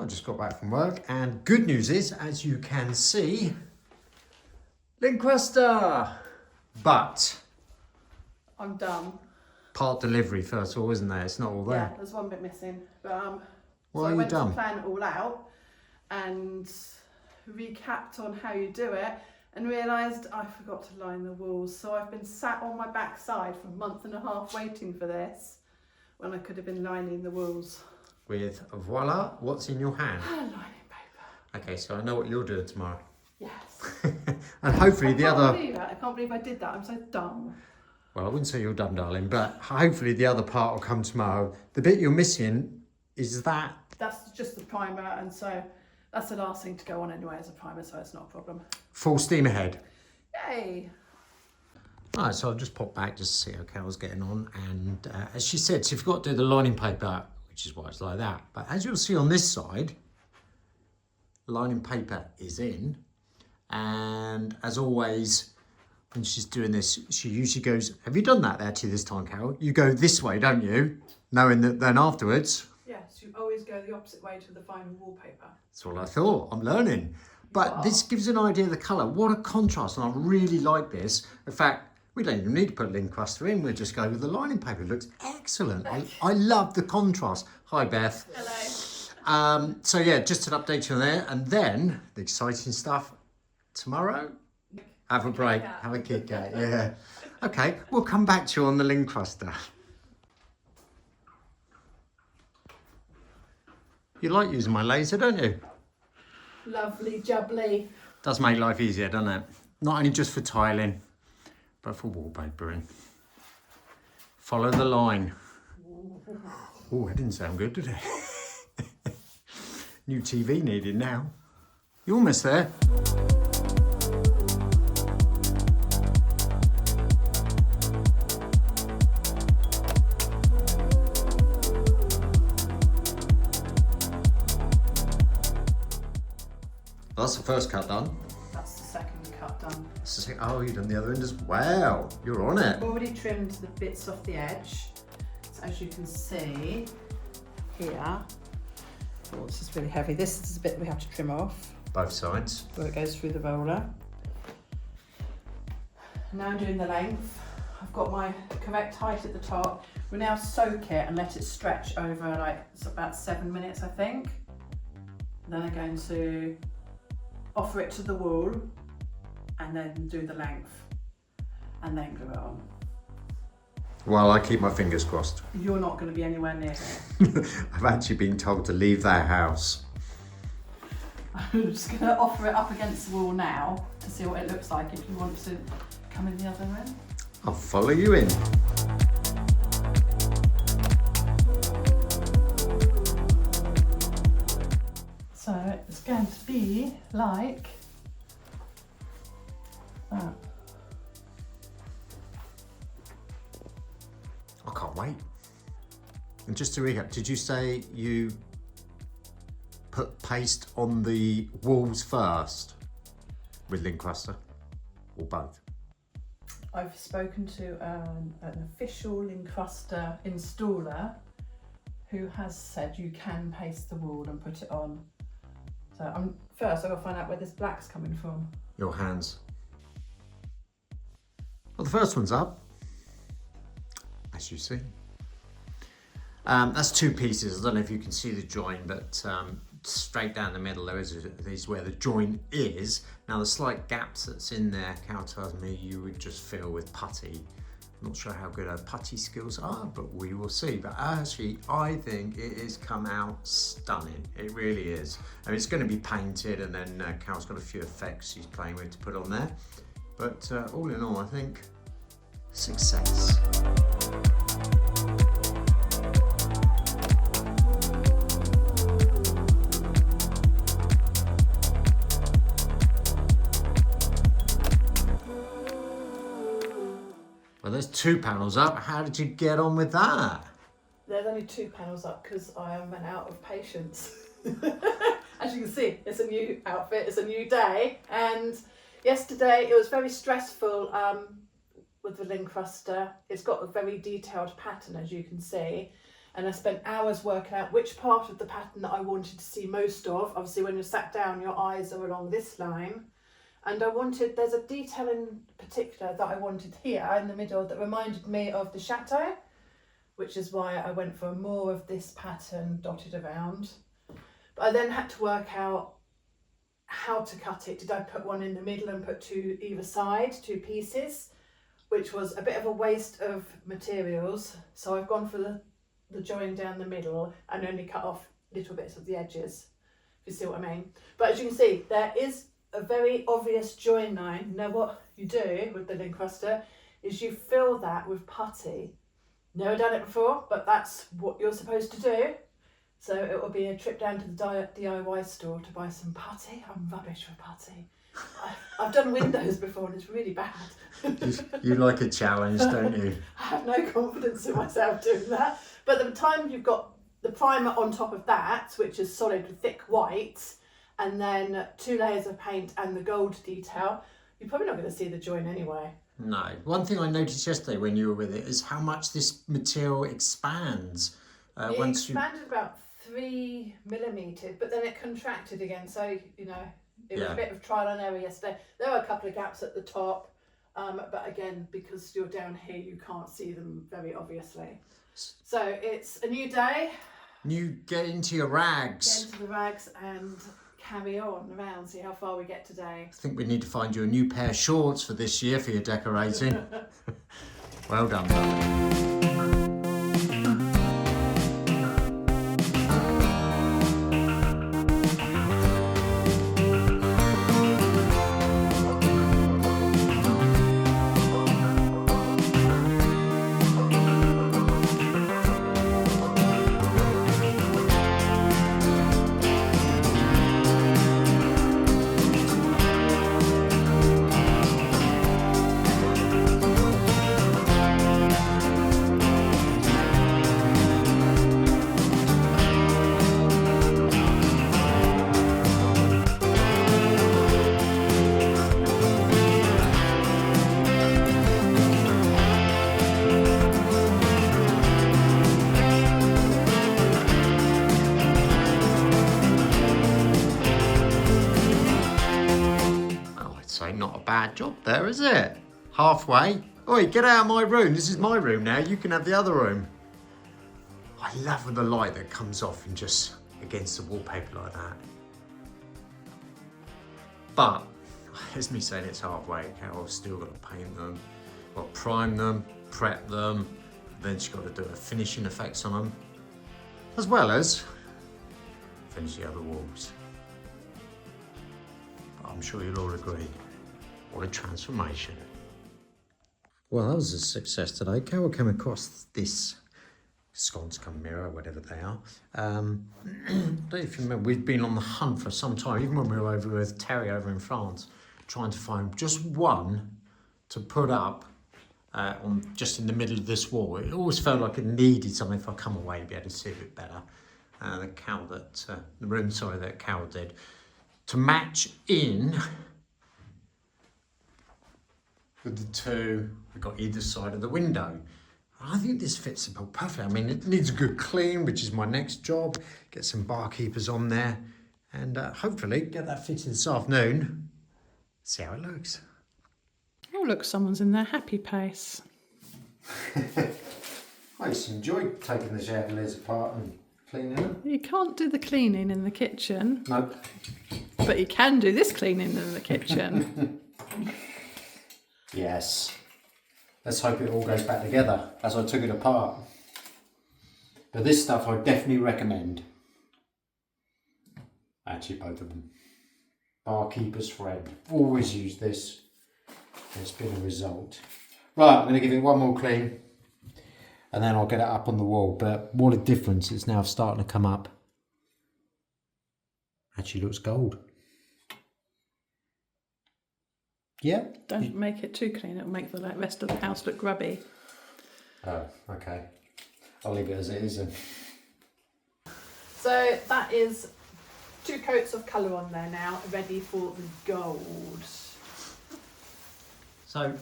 just got back from work, and good news is, as you can see, Lincrusta. But I'm done. part delivery first of all, isn't there? It's not all there. Yeah, there's one bit missing. But Why so are I you went done? to plan it all out and recapped on how you do it and realised I forgot to line the walls. So I've been sat on my backside for a month and a half waiting for this when I could have been lining the walls. With voila, what's in your hand? Lining paper. Okay, so I know what you're doing tomorrow. Yes. And hopefully the other... I can't believe I did that. I'm so dumb. Well, I wouldn't say you're dumb, darling, but hopefully the other part will come tomorrow. The bit you're missing is that... That's just the primer, and so that's the last thing to go on anyway as a primer, so it's not a problem. Full steam ahead. Yay! Alright, so I'll just pop back just to see how Carol's getting on. And as she said, so you've got to do the lining paper, which is why it's like that. But as you'll see on this side, lining paper is in. And as always, when she's doing this, she usually goes, have you done that actually this time, Carol? You go this way, don't you? Knowing that then afterwards... Yes, you always go the opposite way to the final wallpaper. That's what I thought. I'm learning. But this gives an idea of the colour. What a contrast. And I really like this. In fact, we don't even need to put Lincrusta in. We'll just go with the lining paper. It looks excellent. I love the contrast. Hi, Beth. Hello. So, yeah, just an update on there. And then the exciting stuff tomorrow. Have a break. Have a Kit Kat. Yeah. Okay, we'll come back to you on the Lincrusta. You like using my laser, don't you? Lovely jubbly. Does make life easier, doesn't it? Not only just for tiling, but for wallpapering. Follow the line. Oh, that didn't sound good, did it? New TV needed now. You're almost there. That's the first cut done. That's the second cut done. Oh, you've done the other end as well. You're on it. I've already trimmed the bits off the edge. So as you can see here, oh, this is really heavy. This is the bit we have to trim off Both sides. where it goes through the roller. Now I'm doing the length. I've got my correct height at the top. We'll now soak it and let it stretch over like it's about 7 minutes, I think. Then I'm going to offer it to the wall and then do the length and then glue it on. Well, I keep my fingers crossed. You're not going to be anywhere near it. I've actually been told to leave that house. I'm just going to offer it up against the wall now to see what it looks like if you want to come in the other end. I'll follow you in. So it's going to be like that. I can't wait. And just to recap, did you say you put paste on the walls first with Lincrusta or both? I've spoken to an official Lincrusta installer who has said you can paste the wall and put it on. So first I've got to find out where this black's coming from. Your hands. Well, the first one's up, as you see. That's two pieces. I don't know if you can see the join, but straight down the middle there is where the join is. Now the slight gaps that's in there, Cal tells me you would just fill with putty. I'm not sure how good her putty skills are, but we will see. But actually, I think it has come out stunning. It really is. And it's going to be painted, and then Cal's got a few effects she's playing with to put on there. But all in all, I think success. Well, there's 2 panels up. How did you get on with that? There's only 2 panels up because I am out of patience. As you can see, it's a new outfit, it's a new day. And yesterday it was very stressful with the Lincrusta. It's got a very detailed pattern, as you can see. And I spent hours working out which part of the pattern that I wanted to see most of. Obviously, when you're sat down, your eyes are along this line. And there's a detail in particular that I wanted here in the middle that reminded me of the chateau, which is why I went for more of this pattern dotted around. But I then had to work out how to cut it. Did I put one in the middle and put two either side, two pieces, which was a bit of a waste of materials. So I've gone for the join down the middle and only cut off little bits of the edges, if you see what I mean. But as you can see, there is a very obvious join line. Now what you do with the Lincrusta is you fill that with putty. Never done it before, but that's what you're supposed to do. So it will be a trip down to the DIY store to buy some putty. I'm rubbish with putty. I've done windows before and it's really bad. You like a challenge, don't you? I have no confidence in myself doing that. But the time you've got the primer on top of that, which is solid with thick white, and then 2 layers of paint and the gold detail, you're probably not going to see the join anyway. No. One thing I noticed yesterday when you were with it is how much this material expands. It expanded about 3 millimetres, but then it contracted again. So, you know, it was a bit of trial and error yesterday. There were a couple of gaps at the top, but again, because you're down here, you can't see them very obviously. So it's a new day. You get into your rags. Get into the rags and carry on around, see how far we get today. I think we need to find you a new pair of shorts for this year for your decorating. Well done, darling. Not a bad job there, is it? Halfway. Oi, get out of my room. This is my room now. You can have the other room. I love the light that comes off and just against the wallpaper like that. But, it's me saying it's halfway. Carol's still got to paint them, got to prime them, prep them, then she's got to do her finishing effects on them, as well as finish the other walls. But I'm sure you'll all agree. What a transformation. Well, that was a success today. Carol came across this sconce cum mirror, whatever they are. I don't know if you remember, we've been on the hunt for some time, even when we were over with Terry over in France, trying to find just one to put up on just in the middle of this wall. It always felt like it needed something. If I come away, be able to see a bit better. The room that Carol did, to match in with the two we've got either side of the window. I think this fits the bill perfectly. I mean, it needs a good clean, which is my next job. Get some barkeepers on there and hopefully get that fitted this afternoon. See how it looks. Oh, look, someone's in their happy place. I just enjoyed taking the chandeliers apart and cleaning them. You can't do the cleaning in the kitchen. Nope. But you can do this cleaning in the kitchen. Yes. Let's hope it all goes back together as I took it apart. But this stuff I definitely recommend. Actually, both of them. Barkeeper's friend. Always use this. It's been a result. Right, I'm going to give it one more clean. And then I'll get it up on the wall. But what a difference. It's now starting to come up. Actually looks gold. Yeah. Don't make it too clean, it'll make the rest of the house look grubby. Oh, okay. I'll leave it as it is then. So that is 2 coats of colour on there now, ready for the gold. So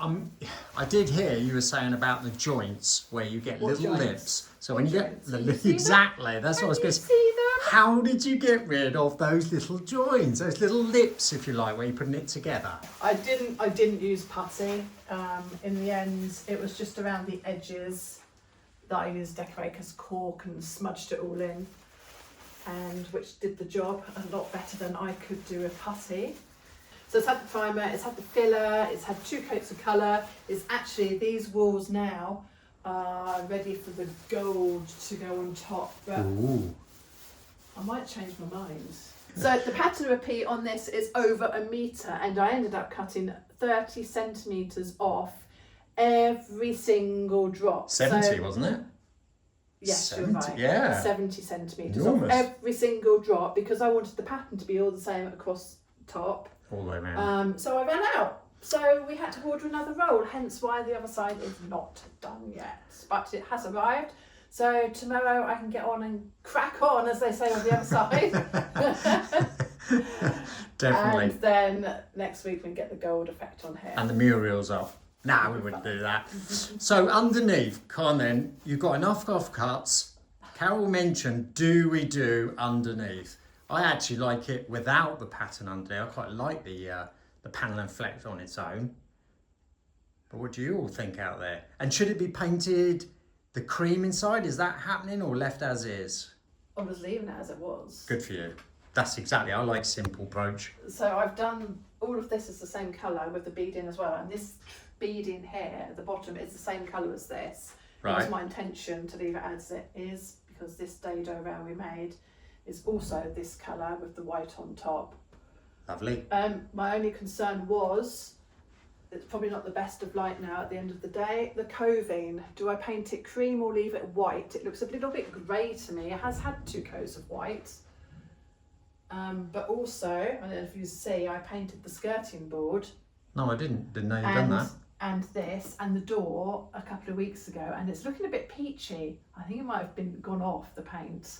I did hear you were saying about the joints where you get What little joints? lips. So What when you joints? get Can the you see them? exactly, that's what I was Can going you to say. see them? How did you get rid of those little joins, those little lips, if you like, where you're putting it together? I didn't use putty. In the end, it was just around the edges that I used decorator's cork and smudged it all in, and which did the job a lot better than I could do with putty. So it's had the primer, it's had the filler, it's had 2 coats of colour. It's actually, these walls now are ready for the gold to go on top, but Ooh. I might change my mind. So the pattern repeat on this is over 1 metre, and I ended up cutting 30 centimetres off every single drop. 70, So, wasn't it? yes, 70, you're right. yeah. 70 centimetres Enormous. off every single drop, because I wanted the pattern to be all the same across the top. All the way around. So I ran out. So we had to order another roll, hence why the other side is not done yet. But it has arrived. So tomorrow I can get on and crack on, as they say on the other side. Definitely. And then next week we can get the gold effect on here. And the murals up. Nah, we wouldn't do that. So underneath, come on then, you've got enough offcuts. Carol mentioned, do we do underneath? I actually like it without the pattern underneath. I quite like the panel and flex on its own. But what do you all think out there? And should it be painted the cream inside? Is that happening or left as is? I was leaving it as it was. Good for you. That's exactly, I like simple approach. So I've done, all of this is the same colour with the beading as well. And this beading here at the bottom is the same colour as this. It was Right. my intention to leave it as it is, because this dado round we made is also this colour with the white on top. Lovely. My only concern was, it's probably not the best of light now at the end of the day, the coving. Do I paint it cream or leave it white? It looks a little bit grey to me. It has had 2 coats of white. But also, I don't know if you see, I painted the skirting board. No, I didn't. Didn't know you'd done that. And this and the door a couple of weeks ago, and it's looking a bit peachy. I think it might have gone off the paint.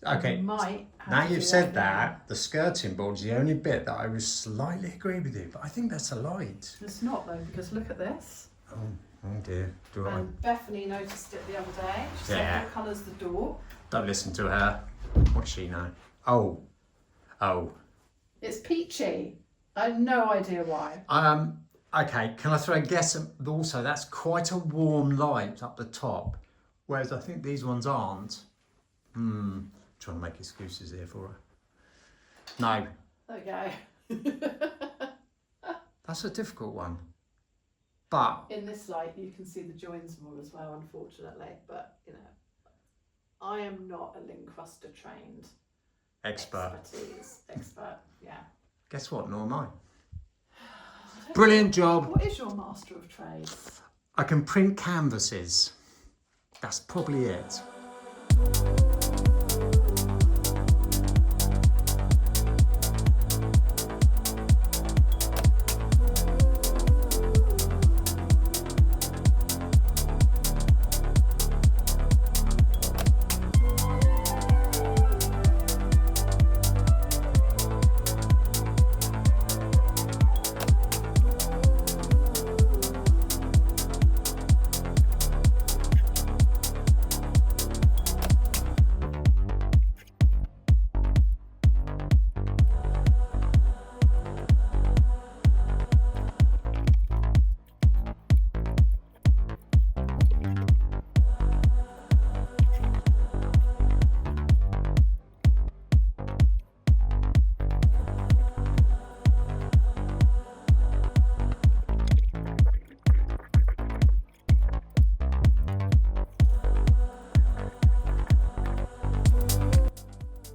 Okay, Might have now to do you've said now. that, the skirting board's the only bit that I would slightly agree with you, but I think that's a light. It's not though, because look at this. Oh dear, do I? And Bethany noticed it the other day. She said, Yeah. what colour's the door? Don't listen to her. What's she know? Oh. It's peachy. I have no idea why. Okay, can I throw a guess? Also, that's quite a warm light up the top, whereas I think these ones aren't. Trying to make excuses here for her. No, Okay. that's a difficult one. But In this light, you can see the joins more as well, unfortunately. But, you know, I am not a Lincrusta trained expert. expert, yeah. Guess what? Nor am I. Brilliant job. What is your master of trade? I can print canvases. That's probably it.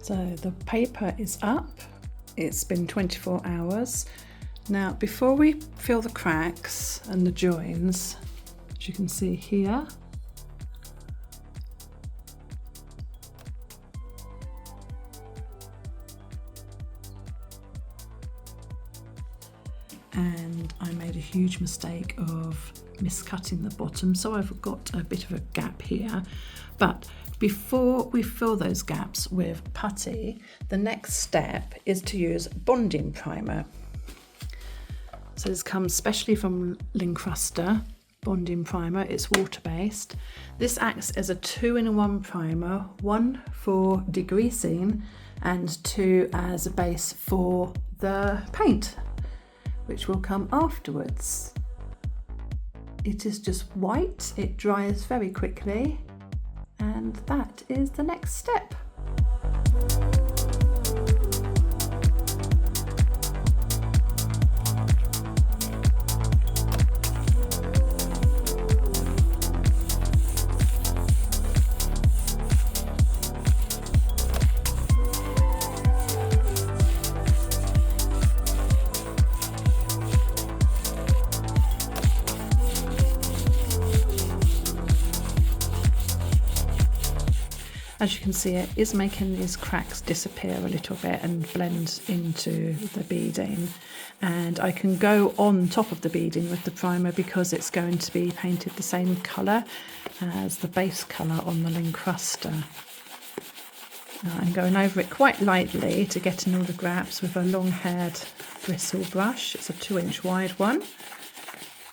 So the paper is up. It's been 24 hours. Now, before we fill the cracks and the joins, as you can see here, and I made a huge mistake of miscutting the bottom, so I've got a bit of a gap here. But before we fill those gaps with putty, the next step is to use bonding primer. So this comes specially from Lincrusta bonding primer. It's water-based. This acts as a 2-in-1 primer, 1 for degreasing and 2 as a base for the paint, which will come afterwards. It is just white, it dries very quickly, and that is the next step. As you can see, it is making these cracks disappear a little bit and blend into the beading. And I can go on top of the beading with the primer because it's going to be painted the same colour as the base colour on the Lincrusta. I'm going over it quite lightly to get in all the gaps with a long-haired bristle brush. It's a 2-inch wide one.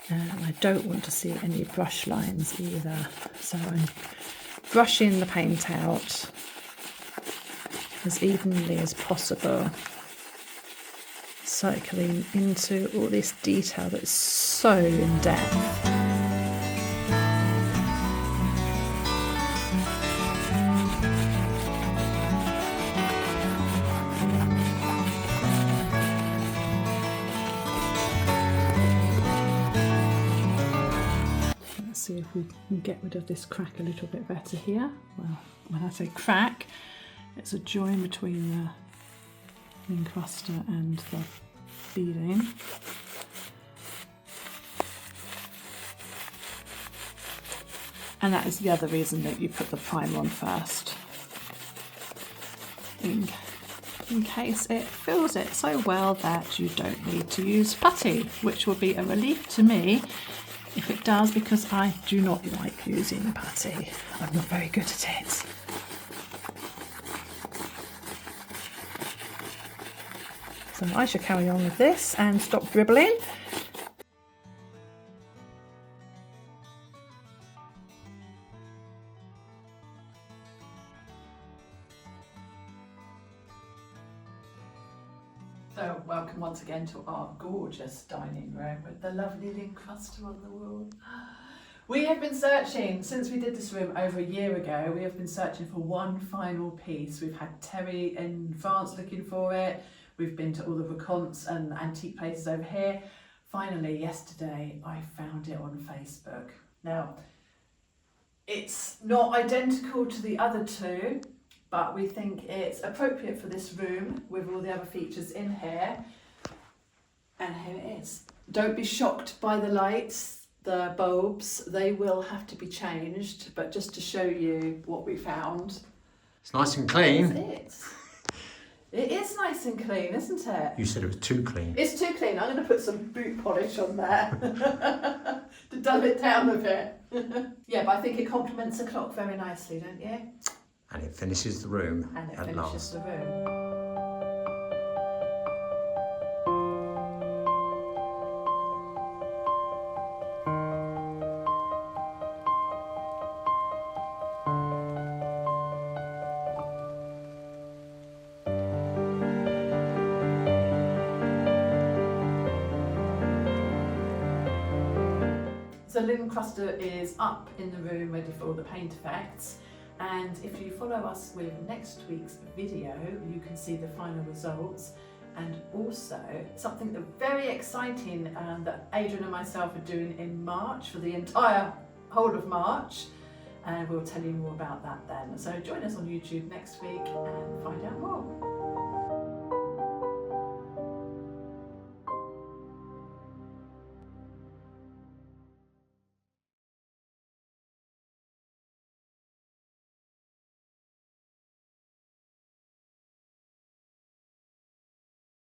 And I don't want to see any brush lines either. So I'm brushing the paint out as evenly as possible, cycling into all this detail that's so in depth. See if we can get rid of this crack a little bit better here. Well, when I say crack, it's a join between the Lincrusta and the beading. And that is the other reason that you put the primer on first, in case it fills it so well that you don't need to use putty, which will be a relief to me if it does, because I do not like using putty. I'm not very good at it. So I should carry on with this and stop dribbling. So welcome once again to our gorgeous dining room with the lovely Lincrusta on the wall. We have been searching, since we did this room over a year ago, we have been searching for one final piece. We've had Terry in France looking for it. We've been to all the racontes and antique places over here. Finally, yesterday, I found it on Facebook. Now, it's not identical to the other two, but we think it's appropriate for this room with all the other features in here. And here it is. Don't be shocked by the lights, the bulbs, they will have to be changed, but just to show you what we found. It's nice and clean. That's it. It is nice and clean, isn't it? You said it was too clean. It's too clean. I'm going to put some boot polish on there to dull it down a bit. Yeah, but I think it complements the clock very nicely, don't you? And it finishes the room And it at finishes last. the room. So Lincrusta is up in the room ready for all the paint effects, and if you follow us with next week's video you can see the final results, and also something that very exciting that Adrian and myself are doing in March for the entire whole of March, and we'll tell you more about that then. So join us on YouTube next week and find out more.